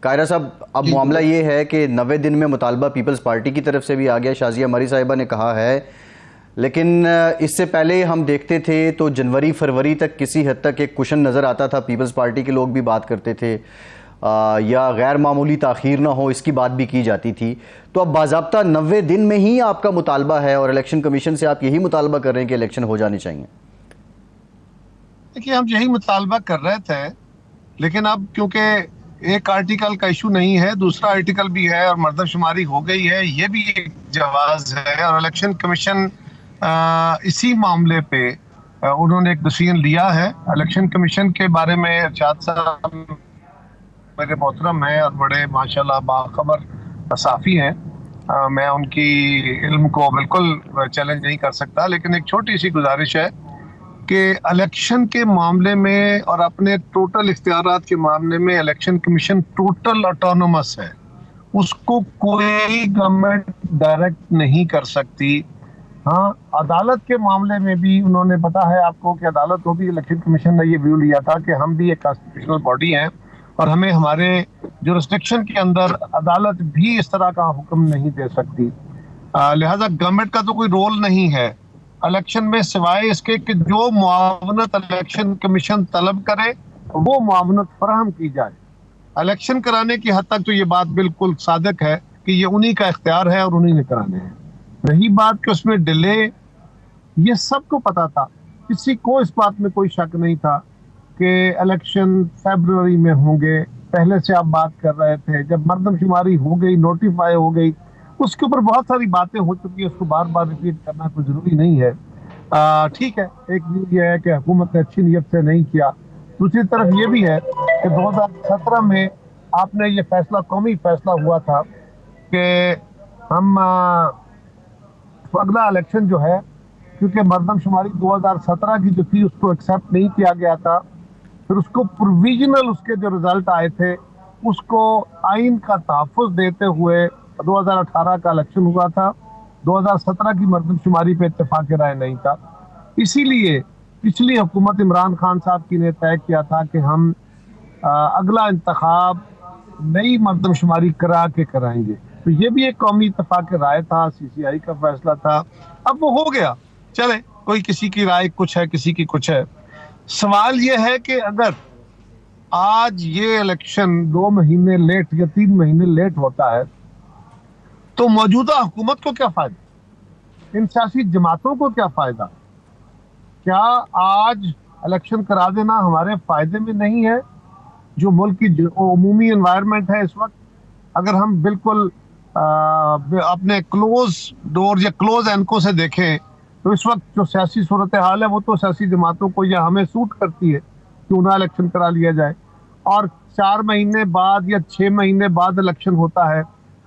कायरा साहब, अब मामला ये है कि 90 दिन में मुतालबा पीपल्स पार्टी की तरफ से भी आ गया, शाजिया मरी साहिबा ने कहा है, लेकिन इससे पहले हम देखते थे तो जनवरी फरवरी तक किसी हद तक एक कुशन नज़र आता था, पीपल्स पार्टी के लोग भी बात करते थे, या गैर मामूली ताख़ीर ना हो इसकी बात भी की जाती थी। तो अब बाज़ाब्ता 90 दिन में ही आपका मुतालबा है और इलेक्शन कमीशन से आप यही मुतालबा कर रहे हैं कि इलेक्शन हो जाने चाहिए। देखिए, हम यही मुतालबा कर रहे थे, लेकिन अब क्योंकि एक आर्टिकल का इशू नहीं है, दूसरा आर्टिकल भी है और मर्दमशुमारी हो गई है, ये भी एक जवाज़ है। और इलेक्शन कमीशन इसी मामले पे उन्होंने एक डिसीजन लिया है। इलेक्शन कमीशन के बारे में इरशाद साहब मेरे मोहतरम हैं और बड़े माशाल्लाह बाखबर साफ़ी हैं, मैं उनकी इल्म को बिल्कुल चैलेंज नहीं कर सकता, लेकिन एक छोटी सी गुजारिश है कि इलेक्शन के मामले में और अपने टोटल इख्तियारात के मामले में इलेक्शन कमीशन टोटल ऑटोनोमस है, उसको कोई गवर्नमेंट डायरेक्ट नहीं कर सकती। हाँ, अदालत के मामले में भी उन्होंने, पता है आपको कि अदालत को भी इलेक्शन कमीशन ने ये व्यू लिया था कि हम भी एक कॉन्स्टिट्यूशनल बॉडी हैं और हमें हमारे जुरिस्डिक्शन के अंदर अदालत भी इस तरह का हुक्म नहीं दे सकती। लिहाजा गवर्नमेंट का तो कोई रोल नहीं है इलेक्शन में, सिवाय इसके कि जो मुआवनत इलेक्शन कमीशन तलब करे वो मुआवनत फराहम की जाए। इलेक्शन कराने की हद तक तो ये बात बिल्कुल सादिक है कि ये उन्हीं का इख्तियार है और उन्हीं ने कराने हैं। रही बात कि उसमें डिले, ये सबको पता था, किसी को इस बात में कोई शक नहीं था कि इलेक्शन फरवरी में होंगे। पहले से आप बात कर रहे थे, जब मर्दमशुमारी हो गई, नोटिफाई हो गई, उसके ऊपर बहुत सारी बातें हो चुकी है, उसको बार बार रिपीट करना कोई जरूरी नहीं है। ठीक है, एक व्यू ये है कि हुकूमत ने अच्छी नीयत से नहीं किया। दूसरी तरफ ये भी है कि 2017 में आपने ये फैसला, कौमी फैसला हुआ था कि हम अगला इलेक्शन जो है, क्योंकि मर्दमशुमारी 2017 की जो थी उसको एक्सेप्ट नहीं किया गया था, फिर उसको प्रोविजनल, उसके जो रिजल्ट आए थे उसको आइन का तहफ़्फ़ुज़ देते हुए 2018 का इलेक्शन हुआ था। 2017 की मर्दमशुमारी पे इत्तेफाक राय नहीं था, इसीलिए पिछली हुकूमत इमरान खान साहब की ने तय किया था कि हम अगला इंतखाब नई मर्दमशुमारी करा के कराएंगे। तो ये भी एक कौमी इत्तेफाक राय था, CCI का फैसला था। अब वो हो गया, चले, कोई किसी की राय कुछ है, किसी की कुछ है। सवाल ये है कि अगर आज ये इलेक्शन 2 महीने लेट या 3 महीने लेट होता है तो मौजूदा हुकूमत को क्या फायदा, इन सियासी जमातों को क्या फायदा? क्या आज इलेक्शन करा देना हमारे फायदे में नहीं है? जो मुल्क की उमूमी एनवायरनमेंट है इस वक्त, अगर हम बिल्कुल अपने क्लोज डोर या क्लोज एनको से देखें तो इस वक्त जो सियासी सूरत हाल है वो तो सियासी जमातों को या हमें सूट करती है कि उन्हें इलेक्शन करा लिया जाए, और 4 महीने बाद या 6 महीने बाद इलेक्शन होता है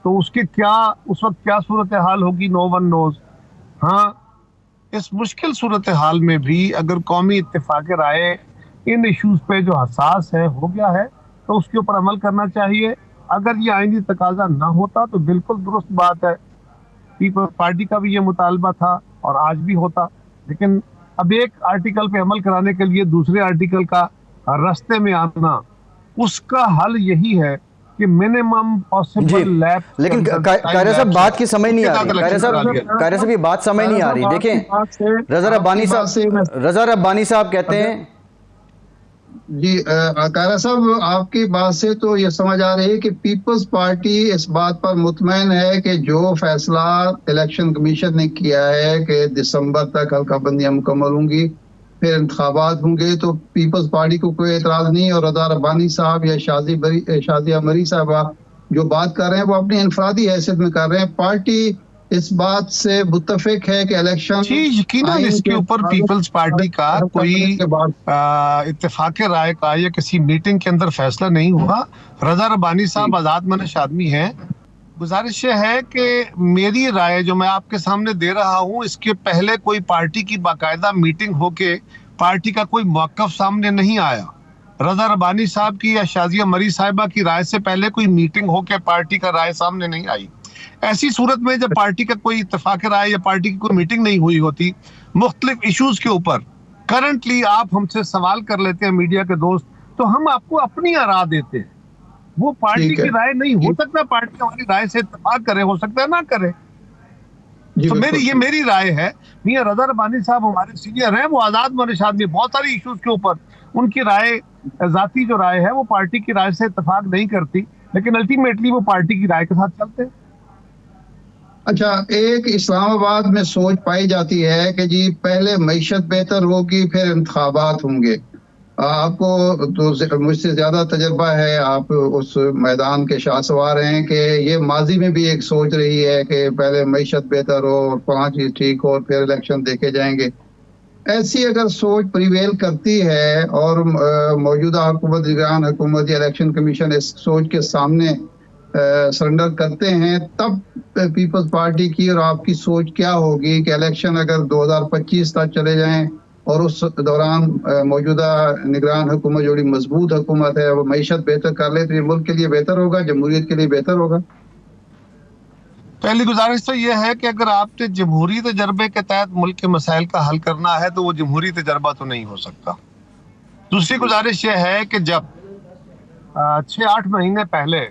तो उसके क्या, उस वक्त क्या सूरत हाल होगी, नो वन नोज। हाँ, इस मुश्किल सूरत हाल में भी अगर कौमी इत्तेफाक राय इन इश्यूज पे जो हसास है हो गया है तो उसके ऊपर अमल करना चाहिए। अगर ये आईनी तकाजा ना होता तो बिल्कुल दुरुस्त बात है, पीपल्स पार्टी का भी ये मुतालबा था और आज भी होता, लेकिन अब एक आर्टिकल पे अमल कराने के लिए दूसरे आर्टिकल का रास्ते में आना, उसका हल यही है कि मिनिमम पॉसिबल लैप। लेकिन कायरा साहब बात की समझ नहीं आ रही, कायरा साहब ये बात समझ नहीं आ रही। देखें, रजा रब्बानी साहब कहते हैं जी, कायरा साहब आपकी बात से तो ये समझ आ रही है कि पीपल्स पार्टी इस बात पर मुतमईन है कि जो फैसला इलेक्शन कमीशन ने किया है कि दिसंबर तक हल्का बंदियां मुकम्मल होंगी, फिर इंतखाबात होंगे, तो पीपल्स पार्टी को कोई एतराज नहीं। और रजा रब्बानी साहब या शाजिया मरी साहब जो बात कर रहे हैं वो अपनी इनफरादी हैसियत में कर रहे हैं। पार्टी इस बात से मुत्तफिक है कि इलेक्शन, यकीनन इसके ऊपर पीपल्स पार्टी का कोई इत्तेफाक राय का या किसी मीटिंग के अंदर फैसला नहीं हुआ। रजा रब्बानी साहब आजाद मनश आदमी हैं, गुजारिश है कि मेरी राय जो मैं आपके सामने दे रहा हूं, इसके पहले कोई पार्टी की बाकायदा मीटिंग होके पार्टी का कोई मौक़िफ़ सामने नहीं आया। रजा रब्बानी साहब की या शाजिया मरी साहिबा की राय से पहले कोई मीटिंग होके पार्टी का राय सामने नहीं आई। ऐसी सूरत में जब पार्टी का कोई इत्तेफाक राय या पार्टी की कोई मीटिंग नहीं हुई होती मुख्तलिफ इश्यूज के ऊपर, करंटली आप हमसे सवाल कर लेते हैं मीडिया के दोस्त, तो हम आपको अपनी आरा देते हैं वो पार्टी ठीक है। की राय नहीं हो सकता, पार्टी हमारी राय से इत्तेफाक करे, हो सकता है ना करे। जी तो बिल्कुल। मेरी राय है। मियां रज़ा रब्बानी साहब हमारे सीनियर हैं, वो आजाद मनीष आदमी, बहुत सारी इश्यूज के ऊपर उनकी राय, जाती जो राय है वो पार्टी की राय से इत्तेफाक नहीं करती, लेकिन अल्टीमेटली वो पार्टी की राय के साथ चलते हैं। अच्छा, एक इस्लामाबाद में सोच पाई जाती है कि जी पहले मईशत बेहतर होगी फिर इंतखाबात होंगे। आपको तो मुझसे ज्यादा तजर्बा है, आप उस मैदान के शाहसवार हैं कि ये माजी में भी एक सोच रही है कि पहले मईशत बेहतर हो और 5 ठीक हो और फिर इलेक्शन देखे जाएंगे। ऐसी अगर सोच प्रिवेल करती है और मौजूदा हुकूमत, निगरान हुकूमत या इलेक्शन कमीशन इस सोच के सामने सरेंडर करते हैं, तब पीपल्स पार्टी की और आपकी सोच क्या होगी कि इलेक्शन अगर 2025 तक चले जाएं और उस दौरान मौजूदा निगरान हुकूमत जो मजबूत हुकूमत है वो मईशत बेहतर कर ले, तो ये मुल्क के लिए बेहतर होगा, जमहूरियत के लिए बेहतर होगा? पहली गुजारिश तो यह है कि अगर आपने जमहूरी तजर्बे के तहत मुल्क के मसाइल का हल करना है तो वो जमहूरी तजर्बा तो नहीं हो सकता। दूसरी गुजारिश यह है कि जब 6-8 महीने पहले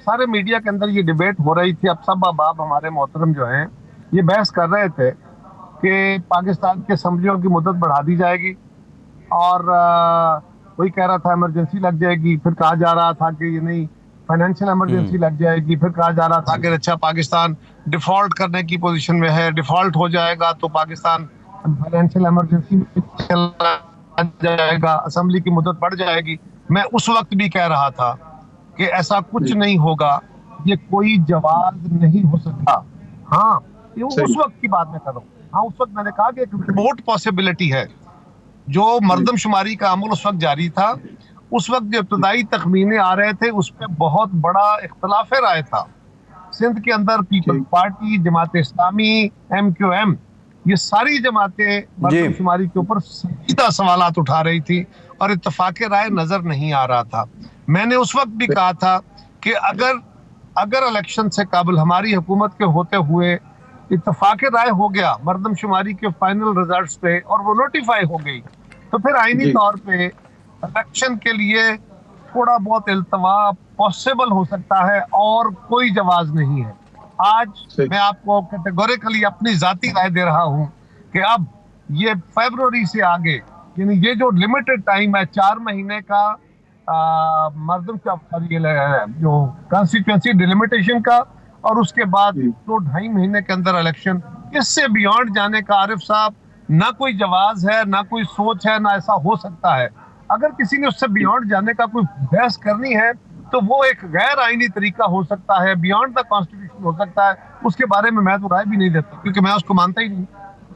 सारे मीडिया के अंदर ये डिबेट हो रही थी, अब सब अहबाब हमारे मोहतरम जो हैं ये बहस कर रहे थे कि पाकिस्तान के असम्बलियों की मुद्दत बढ़ा दी जाएगी, और कोई कह रहा था इमरजेंसी लग जाएगी, फिर कहा जा रहा था कि ये नहीं, फाइनेंशियल इमरजेंसी लग जाएगी, फिर कहा जा रहा था कि अच्छा पाकिस्तान डिफॉल्ट करने की पोजीशन में है, डिफॉल्ट हो जाएगा तो पाकिस्तान फाइनेंशियल इमरजेंसी में चला जाएगा, असेंबली की मुद्दत बढ़ जाएगी। मैं उस वक्त भी कह रहा था कि ऐसा कुछ नहीं होगा, ये कोई जवाब नहीं हो सकता। हाँ, ये उस वक्त की बात मैं कर रहा हूँ। हाँ, उस वक्त मैंने कहा कि एक रिमोट पॉसिबिलिटी है। जो मर्दमशुमारी का अमल उस वक्त जारी था, उस वक्त जो इब्तदाई तखमीने आ रहे थे उस पर बहुत बड़ा इख्तलाफ राय था। सिंध के अंदर peoples party, Jamaat Islami, MQM, ये सारी जमातें मर्दमशुमारी के ऊपर सीधा सवालात उठा रही थी और इत्तफाक राय नजर नहीं आ रहा था। मैंने उस वक्त भी कहा था कि अगर इलेक्शन से कबल हमारी हुकूमत के होते हुए इत्तफाक राय हो गया मर्दमशुमारी के फाइनल रिजल्ट्स पे और वो नोटिफाई हो गई, तो फिर आईनी तौर पे इलेक्शन के लिए थोड़ा बहुत इल्तवा पॉसिबल हो सकता है, और कोई जवाब नहीं है। आज मैं आपको कैटेगोरिकली अपनी जाती राय दे रहा हूं कि अब ये फरवरी से आगे, यानी ये जो लिमिटेड टाइम है 4 महीने का मर्दम का जो कॉन्स्टिट्यूंसी डिलिमिटेशन का, और उसके बाद 2-2.5 महीने के अंदर इलेक्शन, इससे बियॉन्ड जाने का आरिफ साहब ना कोई जवाब है, ना कोई सोच है, ना ऐसा हो सकता है। अगर किसी ने उससे बियॉन्ड जाने का कोई बहस करनी है तो वो एक गैर आईनी तरीका हो सकता है, बियॉन्ड द कॉन्स्टिट्यूशन हो सकता है, उसके बारे में मैं तो राय भी नहीं देता क्योंकि मैं उसको मानता ही नहीं।